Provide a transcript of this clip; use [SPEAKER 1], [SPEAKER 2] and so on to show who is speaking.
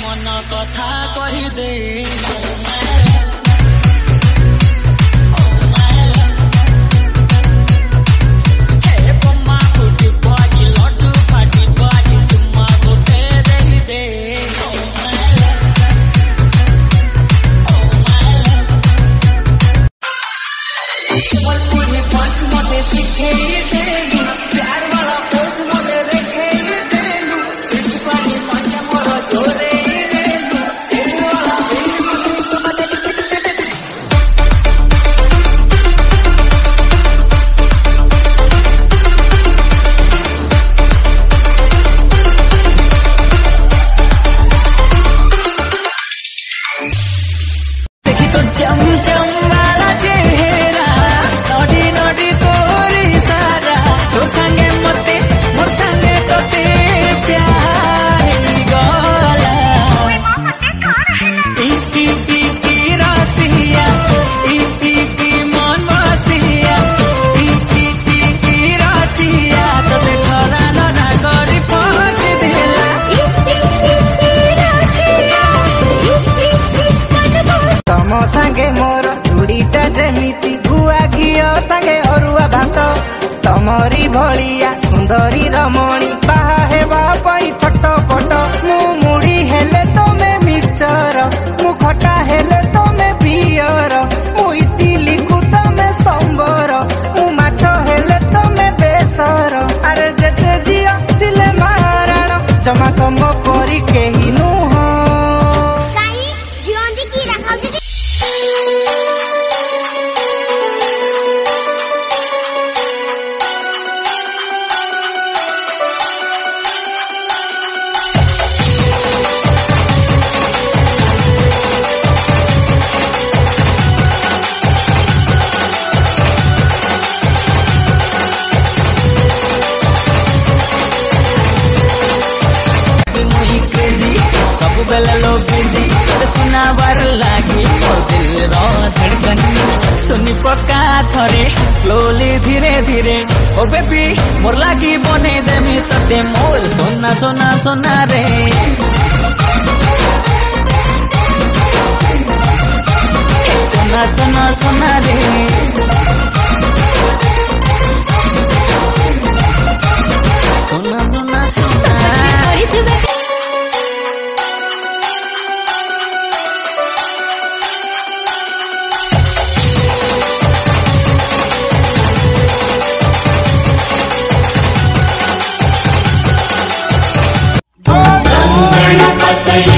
[SPEAKER 1] मन कथा कहिदे
[SPEAKER 2] संगे मोर चूड़ीटा जेमिति गुआ घिओ संगे अरुआ भात तमरी भलिया सुंदरी रमणी बाहा हेबा पई छटपट मु मुड़ी हेले तमे मिक्सर मु खटा हेले तमे पियर मु इडली कु तमे संबर मु माछ हेले तमे बेसर अरे जेते जिया तिले मारण जमा कम परी केही नुह
[SPEAKER 3] काई जियोंदी की रखाउ दे
[SPEAKER 1] सब बेला लोग सुनाबार लगे दिल धड़कन सुनी पक्का थरे स्लोली धीरे धीरे ओ बेबी मोर लागी बने देमी तते मोर सोना सोना सोना रे सोना सोना सोना रे सोना सोना
[SPEAKER 4] गणपतये